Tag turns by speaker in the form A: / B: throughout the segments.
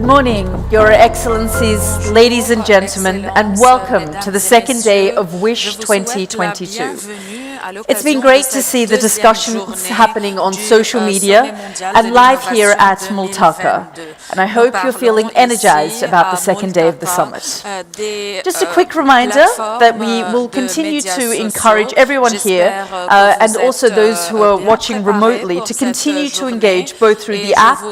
A: morning, Your Excellencies, ladies and gentlemen, and welcome to the second day of WISH 2022. It's been great to see the discussions happening on social media and live here at Multaka, and I hope you're feeling energized about the second day of the summit. Just a quick reminder that we will continue to encourage everyone here and also those who are watching remotely to continue to engage both through the app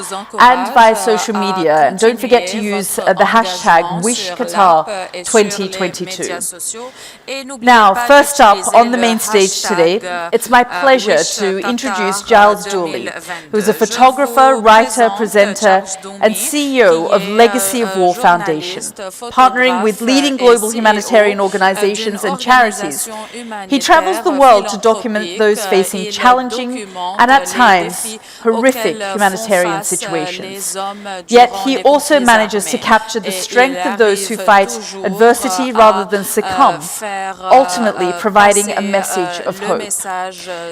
A: and via social media. And don't forget to use the hashtag WishQatar2022. Now, first up on the main stage today, it's my pleasure to introduce Giles Duley, who is a photographer, writer, presenter, and CEO of Legacy of War Foundation. Partnering with leading global humanitarian organizations and charities, he travels the world to document those facing challenging and at times horrific humanitarian situations. Yet he also manages to capture the strength of those who fight adversity rather than succumb, ultimately providing a message of hope.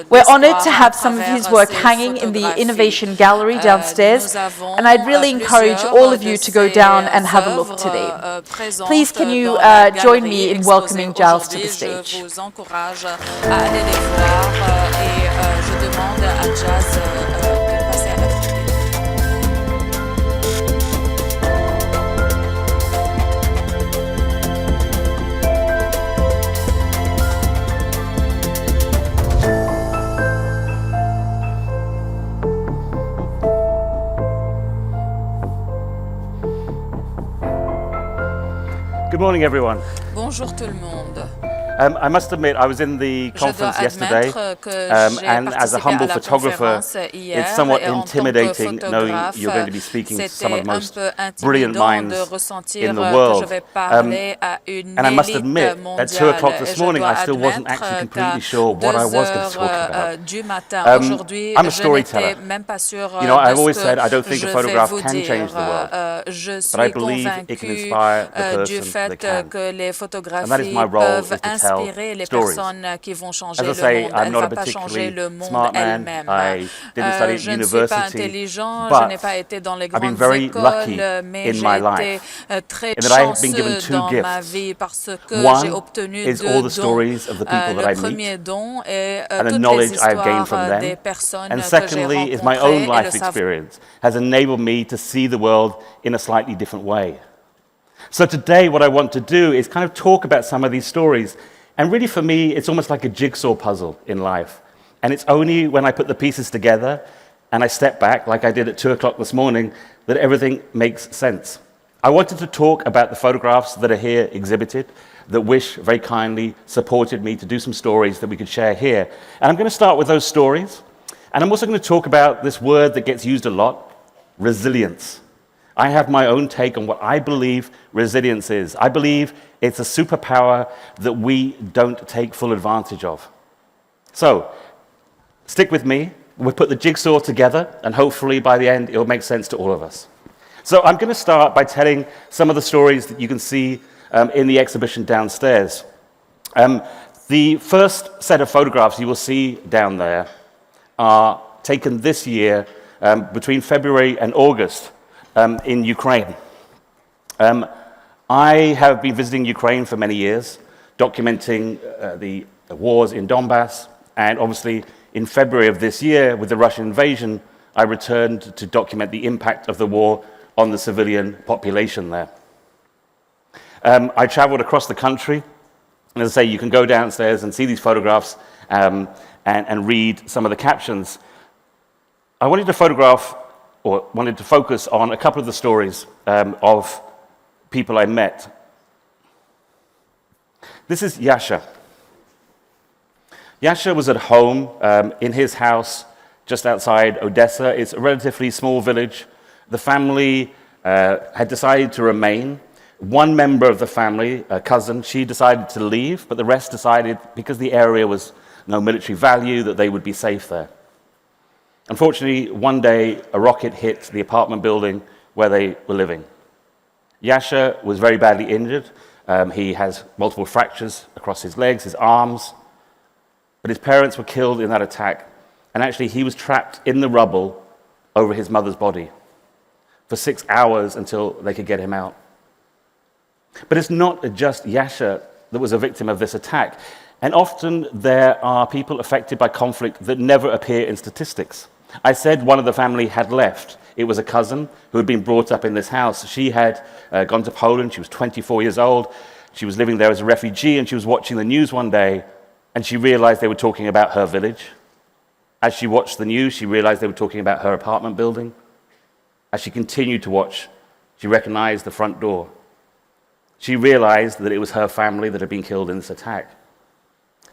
A: We're honored to have some of his work hanging in the Innovation Gallery downstairs, and I'd really encourage all of you to go down and have a look today. Please can you join me in welcoming Giles to the stage.
B: Good morning, everyone.
C: Bonjour tout le monde.
B: I must admit, I was in the conference yesterday, and as a humble photographer, it's somewhat intimidating knowing you're going to be speaking to some of the most brilliant minds in the world. And I must admit, at 2 o'clock this morning, I still wasn't actually completely sure what I was going to talk about. I'm a storyteller. You know, I've always said I don't think a photograph can change the world, but I believe it can inspire the person that can. And that is my role, is to tell stories. As I say, I'm not a particularly smart man. I didn't study at university, but I've been very lucky in my life in that I have been given two gifts. One is all the stories of the people that I meet and the knowledge I have gained from them. And secondly is my own life experience has enabled me to see the world in a slightly different way. So today what I want to do is kind of talk about some of these stories. And really for me, it's almost like a jigsaw puzzle in life. And it's only when I put the pieces together and I step back, like I did at 2 o'clock this morning, that everything makes sense. I wanted to talk about the photographs that are here exhibited, that WISH very kindly supported me to do some stories that we could share here. And I'm going to start with those stories. And I'm also going to talk about this word that gets used a lot, resilience. I have my own take on what I believe resilience is. I believe it's a superpower that we don't take full advantage of. So, stick with me. We'll put the jigsaw together, and hopefully by the end, it'll make sense to all of us. So I'm going to start by telling some of the stories that you can see in the exhibition downstairs. The first set of photographs you will see down there are taken this year between February and August. In Ukraine. I have been visiting Ukraine for many years, documenting the wars in Donbass, and obviously in February of this year, with the Russian invasion, I returned to document the impact of the war on the civilian population there. I traveled across the country, and as I say, you can go downstairs and see these photographs and read some of the captions. I wanted to focus on a couple of the stories of people I met. This is Yasha. Yasha was at home in his house just outside Odessa. It's a relatively small village. The family had decided to remain. One member of the family, a cousin, she decided to leave, but the rest decided, because the area was no military value, that they would be safe there. Unfortunately, one day, a rocket hit the apartment building where they were living. Yasha was very badly injured. He has multiple fractures across his legs, his arms. But his parents were killed in that attack. And actually, he was trapped in the rubble over his mother's body. for 6 hours until they could get him out. But it's not just Yasha that was a victim of this attack. And often there are people affected by conflict that never appear in statistics. I said one of the family had left. It was a cousin who had been brought up in this house. She had gone to Poland. She was 24 years old. She was living there as a refugee, and she was watching the news one day, and she realized they were talking about her village. As she watched the news, she realized they were talking about her apartment building. As she continued to watch, she recognized the front door. She realized that it was her family that had been killed in this attack.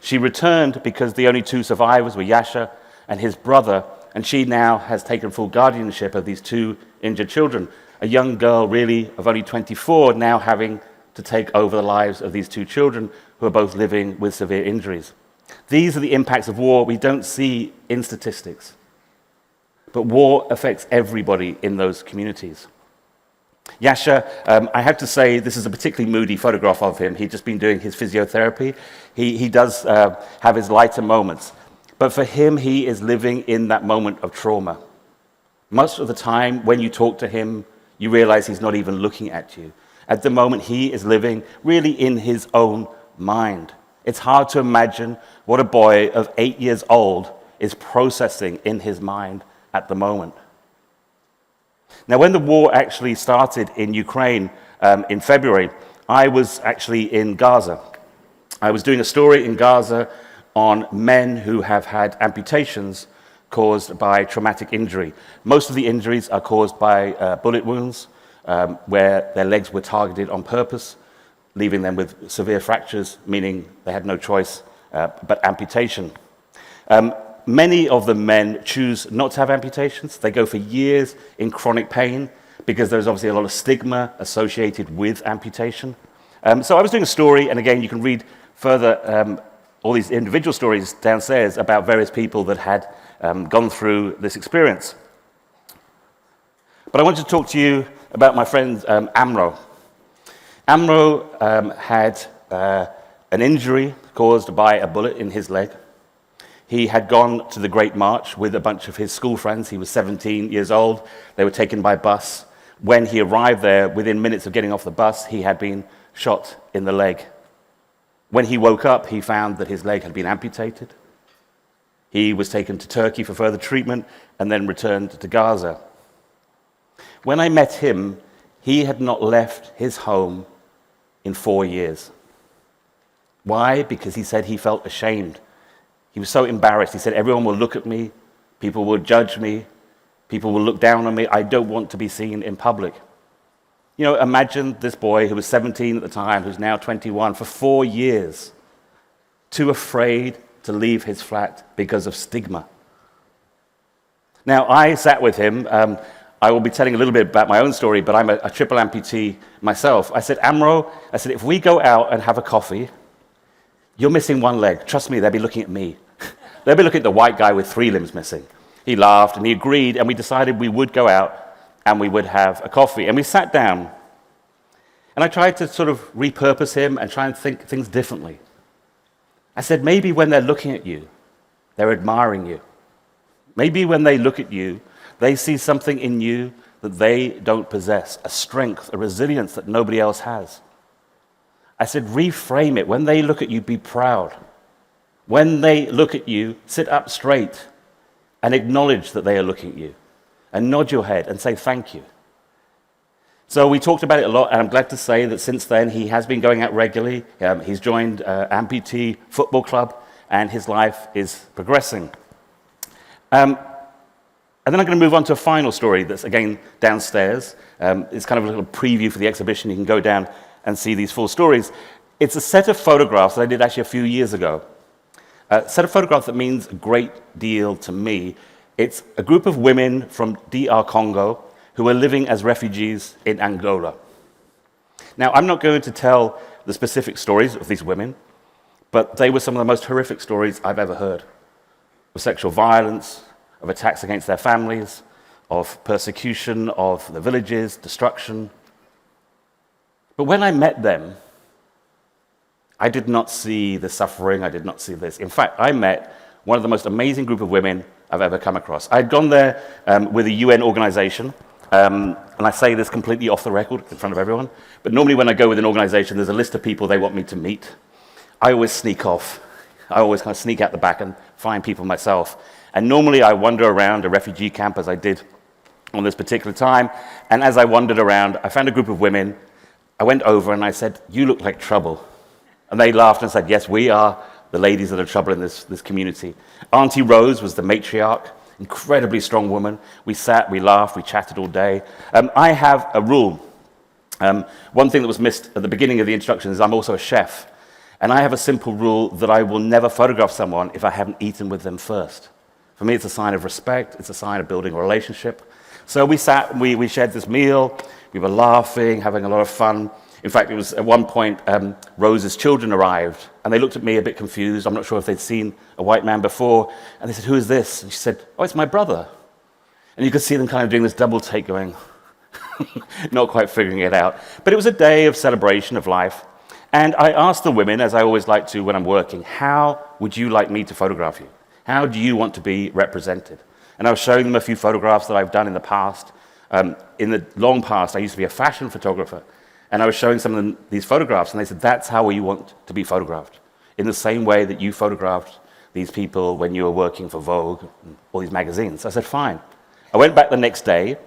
B: She returned because the only two survivors were Yasha and his brother, and she now has taken full guardianship of these two injured children. A young girl, really, of only 24, now having to take over the lives of these two children who are both living with severe injuries. These are the impacts of war we don't see in statistics. But war affects everybody in those communities. Yasha, I have to say, this is a particularly moody photograph of him. He'd just been doing his physiotherapy. He does have his lighter moments. But for him, he is living in that moment of trauma. Most of the time, when you talk to him, you realize he's not even looking at you. At the moment, he is living really in his own mind. It's hard to imagine what a boy of 8 years old is processing in his mind at the moment. Now, when the war actually started in Ukraine in February, I was actually in Gaza. I was doing a story in Gaza on men who have had amputations caused by traumatic injury. Most of the injuries are caused by bullet wounds, where their legs were targeted on purpose, leaving them with severe fractures, meaning they had no choice but amputation. Many of the men choose not to have amputations. They go for years in chronic pain because there's obviously a lot of stigma associated with amputation. So I was doing a story, and again, you can read further all these individual stories downstairs about various people that had gone through this experience. But I wanted to talk to you about my friend Amro. Amro had an injury caused by a bullet in his leg. He had gone to the Great March with a bunch of his school friends. He was 17 years old. They were taken by bus. When he arrived there, within minutes of getting off the bus, he had been shot in the leg. When he woke up, he found that his leg had been amputated. He was taken to Turkey for further treatment and then returned to Gaza. When I met him, he had not left his home in 4 years. Why? Because he said he felt ashamed. He was so embarrassed. He said, everyone will look at me, people will judge me, people will look down on me. I don't want to be seen in public. You know, imagine this boy who was 17 at the time, who's now 21, for 4 years, too afraid to leave his flat because of stigma. Now, I sat with him. I will be telling a little bit about my own story, but I'm a triple amputee myself. I said, Amro, I said, if we go out and have a coffee, you're missing one leg. Trust me, they'll be looking at me. They'll be looking at the white guy with 3 limbs missing. He laughed and he agreed, and we decided we would go out and we would have a coffee. And we sat down, and I tried to sort of repurpose him and try and think things differently. I said, maybe when they're looking at you, they're admiring you. Maybe when they look at you, they see something in you that they don't possess, a strength, a resilience that nobody else has. I said, reframe it. When they look at you, be proud. When they look at you, sit up straight and acknowledge that they are looking at you, and nod your head and say thank you. So we talked about it a lot, and I'm glad to say that since then he has been going out regularly. He's joined Amputee Football Club, and his life is progressing. And then I'm going to move on to a final story that's, again, downstairs. It's kind of a little preview for the exhibition. You can go down and see these 4 stories. It's a set of photographs that I did actually a few years ago. A set of photographs that means a great deal to me. It's a group of women from DR Congo who are living as refugees in Angola. Now, I'm not going to tell the specific stories of these women, but they were some of the most horrific stories I've ever heard, of sexual violence, of attacks against their families, of persecution of the villages, destruction. But when I met them, I did not see the suffering, I did not see this. In fact, I met one of the most amazing group of women I've ever come across. I'd gone there with a UN organization, and I say this completely off the record in front of everyone, but normally when I go with an organization, there's a list of people they want me to meet. I always sneak off. I always kind of sneak out the back and find people myself. And normally I wander around a refugee camp, as I did on this particular time, and as I wandered around, I found a group of women. I went over and I said, "You look like trouble." And they laughed and said, "Yes, we are the ladies that are trouble in this community." Auntie Rose was the matriarch, incredibly strong woman. We sat, we laughed, we chatted all day. I have a rule. One thing that was missed at the beginning of the introduction is I'm also a chef. And I have a simple rule that I will never photograph someone if I haven't eaten with them first. For me, it's a sign of respect. It's a sign of building a relationship. So we sat, we shared this meal. We were laughing, having a lot of fun. In fact, it was at one point, Rose's children arrived, and they looked at me a bit confused. I'm not sure if they'd seen a white man before. And they said, "Who is this?" And she said, "Oh, it's my brother." And you could see them kind of doing this double take going, not quite figuring it out. But it was a day of celebration of life. And I asked the women, as I always like to when I'm working, "How would you like me to photograph you? How do you want to be represented?" And I was showing them a few photographs that I've done in the past. In the long past, I used to be a fashion photographer. And I was showing some of them these photographs, and they said, "That's how you want to be photographed, in the same way that you photographed these people when you were working for Vogue and all these magazines." I said, "Fine." I went back the next day.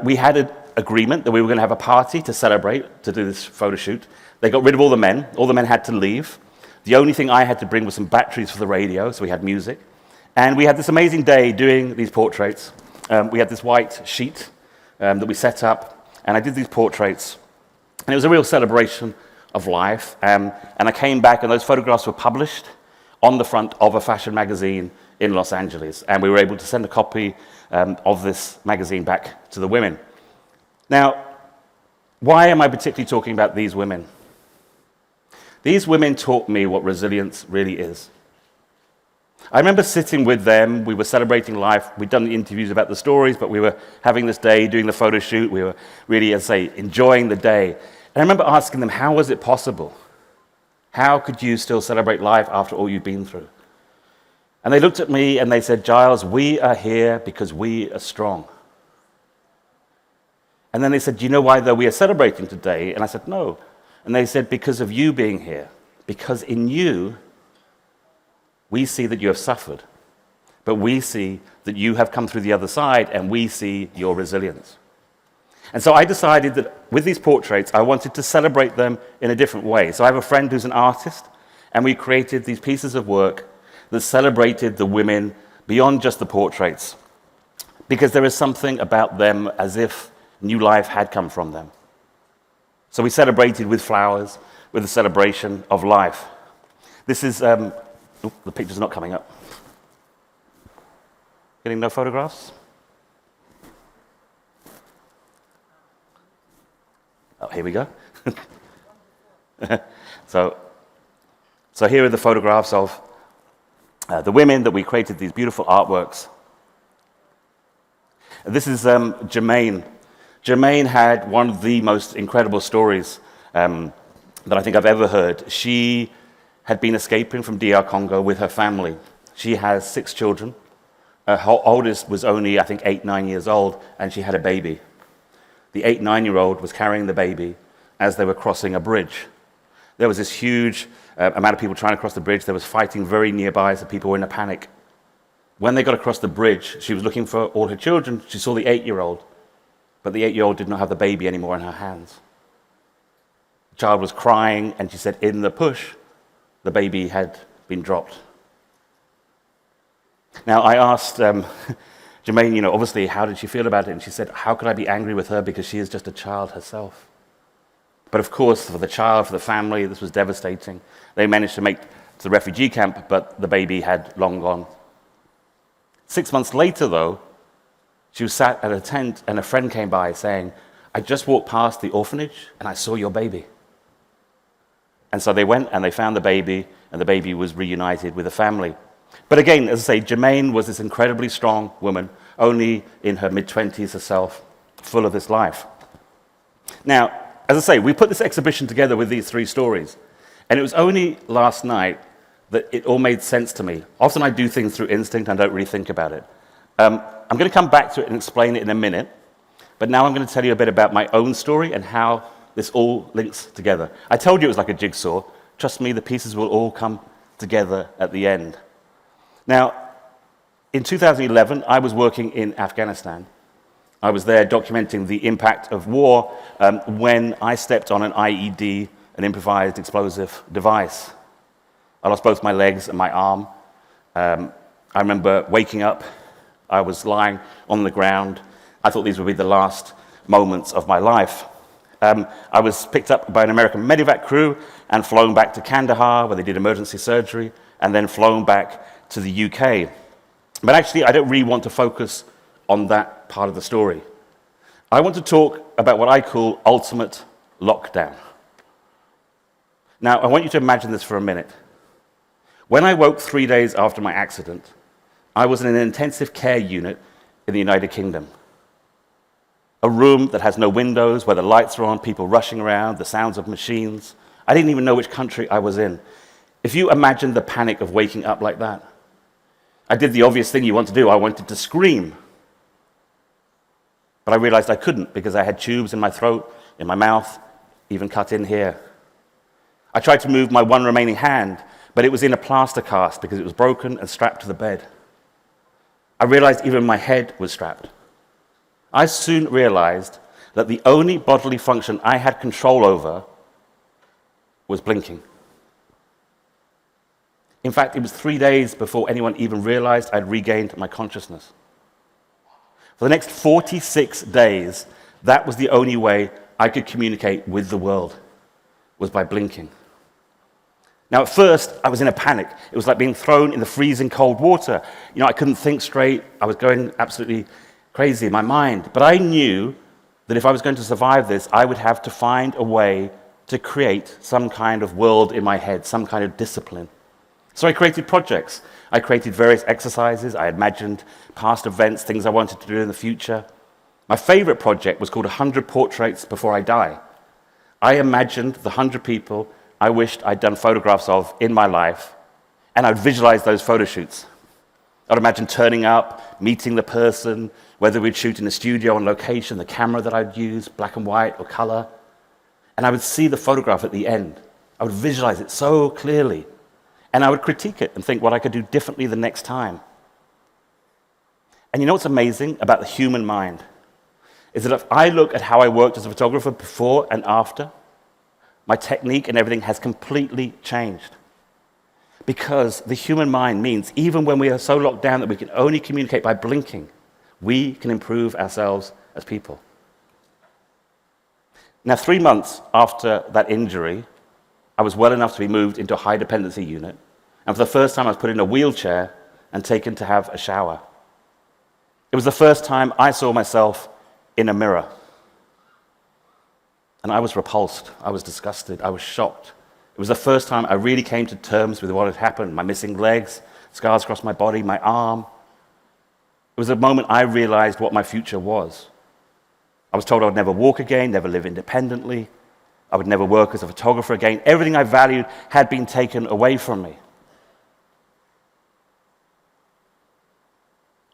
B: We had an agreement that we were going to have a party to celebrate, to do this photo shoot. They got rid of all the men. All the men had to leave. The only thing I had to bring was some batteries for the radio, so we had music. And we had this amazing day doing these portraits. We had this white sheet that we set up, and I did these portraits. And it was a real celebration of life. And I came back, and those photographs were published on the front of a fashion magazine in Los Angeles. And we were able to send a copy of this magazine back to the women. Now, why am I particularly talking about these women? These women taught me what resilience really is. I remember sitting with them. We were celebrating life. We'd done the interviews about the stories, but we were having this day, doing the photo shoot. We were really, as I say, enjoying the day. And I remember asking them, how was it possible? How could you still celebrate life after all you've been through? And they looked at me and they said, "Giles, we are here because we are strong." And then they said, "Do you know why, though, we are celebrating today?" And I said, "No." And they said, "Because of you being here. Because in you, we see that you have suffered, but we see that you have come through the other side, and we see your resilience." And so I decided that with these portraits, I wanted to celebrate them in a different way. So I have a friend who's an artist, and we created these pieces of work that celebrated the women beyond just the portraits, because there is something about them as if new life had come from them. So we celebrated with flowers, with a celebration of life. This is, the picture's not coming up. Getting no photographs? Oh, here we go. So here are the photographs of the women that we created, these beautiful artworks. This is Jermaine. Jermaine had one of the most incredible stories that I think I've ever heard. She had been escaping from DR Congo with her family. She has 6 children. Her oldest was only, I think, 8, 9 years old, and she had a baby. The 8, 9-year-old was carrying the baby as they were crossing a bridge. There was this huge amount of people trying to cross the bridge. There was fighting very nearby, so people were in a panic. When they got across the bridge, she was looking for all her children. She saw the 8-year-old, but the 8-year-old did not have the baby anymore in her hands. The child was crying, and she said in the push, the baby had been dropped. Now, I asked Jermaine, obviously, how did she feel about it? And she said, how could I be angry with her because she is just a child herself? But of course, for the child, for the family, this was devastating. They managed to make it to the refugee camp, but the baby had long gone. 6 months later, though, she was sat at a tent, and a friend came by saying, I just walked past the orphanage, and I saw your baby. And so they went, and they found the baby, and the baby was reunited with the family. But again, as I say, Jermaine was this incredibly strong woman, only in her mid-20s herself, full of this life. Now, as I say, we put this exhibition together with these 3 stories, and it was only last night that it all made sense to me. Often I do things through instinct and don't really think about it. I'm going to come back to it and explain it in a minute, But now I'm going to tell you a bit about my own story and how this all links together. I told you it was like a jigsaw. Trust me, the pieces will all come together at the end. Now, in 2011, I was working in Afghanistan. I was there documenting the impact of war when I stepped on an IED, an improvised explosive device. I lost both my legs and my arm. I remember waking up. I was lying on the ground. I thought these would be the last moments of my life. I was picked up by an American medevac crew and flown back to Kandahar, where they did emergency surgery, and then flown back to the UK. But actually, I don't really want to focus on that part of the story. I want to talk about what I call ultimate lockdown. Now, I want you to imagine this for a minute. When I woke 3 days after my accident, I was in an intensive care unit in the United Kingdom. A room that has no windows, where the lights are on, people rushing around, the sounds of machines. I didn't even know which country I was in. If you imagine the panic of waking up like that, I did the obvious thing you want to do. I wanted to scream. But I realized I couldn't because I had tubes in my throat, in my mouth, even cut in here. I tried to move my one remaining hand, but it was in a plaster cast because it was broken and strapped to the bed. I realized even my head was strapped. I soon realized that the only bodily function I had control over was blinking. In fact, it was 3 days before anyone even realized I'd regained my consciousness. For the next 46 days, that was the only way I could communicate with the world, was by blinking. Now, at first, I was in a panic. It was like being thrown in the freezing cold water. I couldn't think straight. I was going absolutely crazy in my mind. But I knew that if I was going to survive this, I would have to find a way to create some kind of world in my head, some kind of discipline. So I created projects. I created various exercises. I imagined past events, things I wanted to do in the future. My favorite project was called 100 Portraits Before I Die. I imagined the 100 people I wished I'd done photographs of in my life, and I'd visualize those photo shoots. I'd imagine turning up, meeting the person, whether we'd shoot in a studio on location, the camera that I'd use, black and white or color. And I would see the photograph at the end. I would visualize it so clearly. And I would critique it and think what I could do differently the next time. And you know what's amazing about the human mind? Is that if I look at how I worked as a photographer before and after, my technique and everything has completely changed. Because the human mind means even when we are so locked down that we can only communicate by blinking, we can improve ourselves as people. Now, 3 months after that injury, I was well enough to be moved into a high dependency unit. And for the first time, I was put in a wheelchair and taken to have a shower. It was the first time I saw myself in a mirror. And I was repulsed. I was disgusted. I was shocked. It was the first time I really came to terms with what had happened. My missing legs, scars across my body, my arm. It was a moment I realized what my future was. I was told I would never walk again, never live independently. I would never work as a photographer again. Everything I valued had been taken away from me.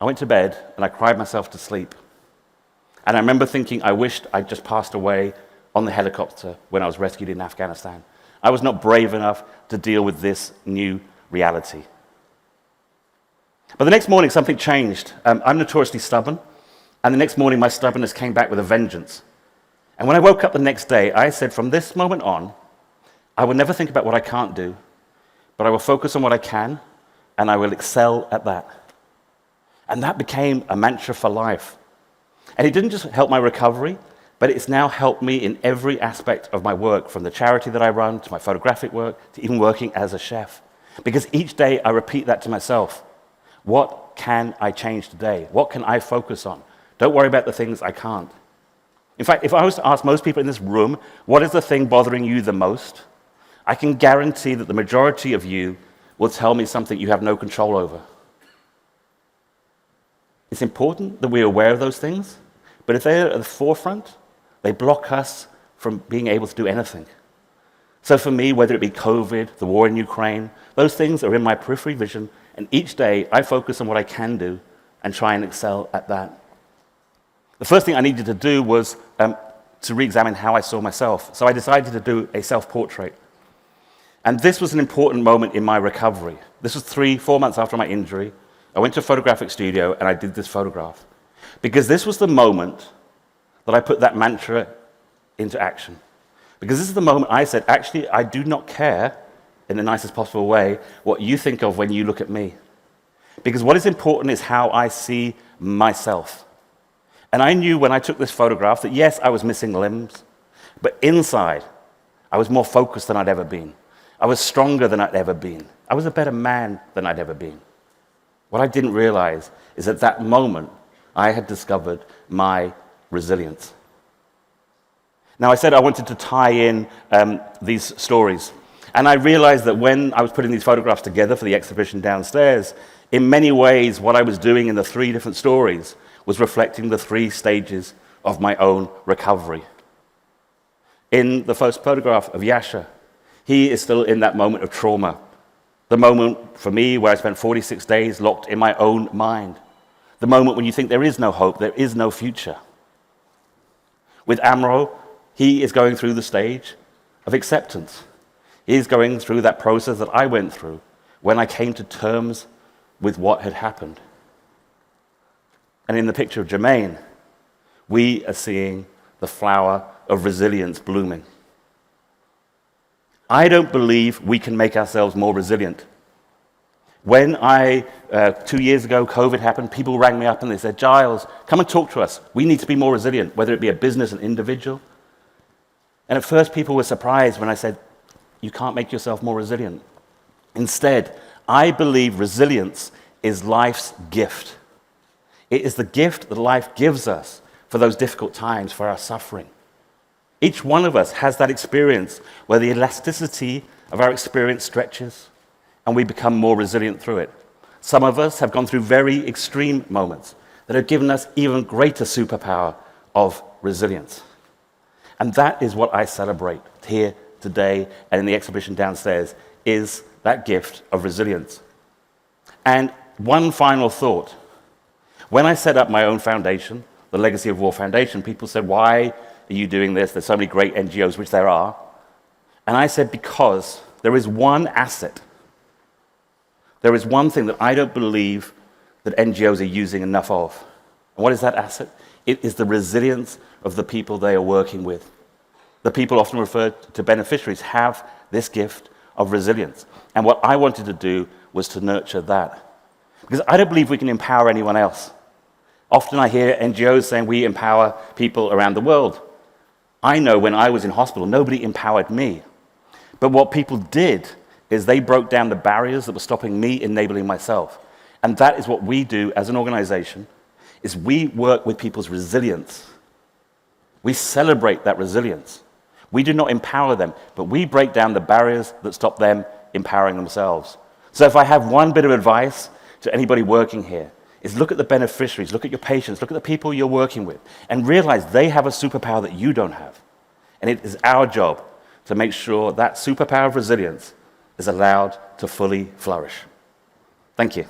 B: I went to bed and I cried myself to sleep. And I remember thinking I wished I'd just passed away on the helicopter when I was rescued in Afghanistan. I was not brave enough to deal with this new reality. But the next morning, something changed. I'm notoriously stubborn, and the next morning, my stubbornness came back with a vengeance. And when I woke up the next day, I said, from this moment on, I will never think about what I can't do, but I will focus on what I can, and I will excel at that. And that became a mantra for life. And it didn't just help my recovery, but it's now helped me in every aspect of my work, from the charity that I run, to my photographic work, to even working as a chef. Because each day I repeat that to myself. What can I change today? What can I focus on? Don't worry about the things I can't. In fact, if I was to ask most people in this room, what is the thing bothering you the most? I can guarantee that the majority of you will tell me something you have no control over. It's important that we're aware of those things, but if they're at the forefront, they block us from being able to do anything. So for me, whether it be COVID, the war in Ukraine, those things are in my periphery vision, and each day I focus on what I can do and try and excel at that. The first thing I needed to do was to re-examine how I saw myself. So I decided to do a self-portrait. And this was an important moment in my recovery. This was 3-4 months after my injury. I went to a photographic studio and I did this photograph. Because this was the moment that I put that mantra into action. Because this is the moment I said, actually, I do not care, in the nicest possible way, what you think of when you look at me. Because what is important is how I see myself. And I knew when I took this photograph that, yes, I was missing limbs, but inside, I was more focused than I'd ever been. I was stronger than I'd ever been. I was a better man than I'd ever been. What I didn't realize is at that moment, I had discovered my resilience. Now, I said I wanted to tie in these stories. And I realized that when I was putting these photographs together for the exhibition downstairs, in many ways, what I was doing in the 3 different stories was reflecting the 3 stages of my own recovery. In the first photograph of Yasha, he is still in that moment of trauma. The moment for me where I spent 46 days locked in my own mind. The moment when you think there is no hope, there is no future. With Amro, he is going through the stage of acceptance. He is going through that process that I went through when I came to terms with what had happened. And in the picture of Jermaine, we are seeing the flower of resilience blooming. I don't believe we can make ourselves more resilient. When 2 years ago, COVID happened, people rang me up and they said, Giles, come and talk to us. We need to be more resilient, whether it be a business, an individual. And at first, people were surprised when I said, you can't make yourself more resilient. Instead, I believe resilience is life's gift. It is the gift that life gives us for those difficult times, for our suffering. Each one of us has that experience where the elasticity of our experience stretches and we become more resilient through it. Some of us have gone through very extreme moments that have given us even greater superpower of resilience. And that is what I celebrate here today and in the exhibition downstairs, is that gift of resilience. And one final thought. When I set up my own foundation, the Legacy of War Foundation, people said, why are you doing this? There's so many great NGOs, which there are. And I said, because there is one asset. There is one thing that I don't believe that NGOs are using enough of. And what is that asset? It is the resilience of the people they are working with. The people often referred to beneficiaries have this gift of resilience. And what I wanted to do was to nurture that. Because I don't believe we can empower anyone else. Often I hear NGOs saying we empower people around the world. I know when I was in hospital, nobody empowered me. But what people did is they broke down the barriers that were stopping me enabling myself. And that is what we do as an organization, is we work with people's resilience. We celebrate that resilience. We do not empower them, but we break down the barriers that stop them empowering themselves. So if I have one bit of advice to anybody working here, is look at the beneficiaries, look at your patients, look at the people you're working with, and realize they have a superpower that you don't have. And it is our job to make sure that superpower of resilience is allowed to fully flourish. Thank you.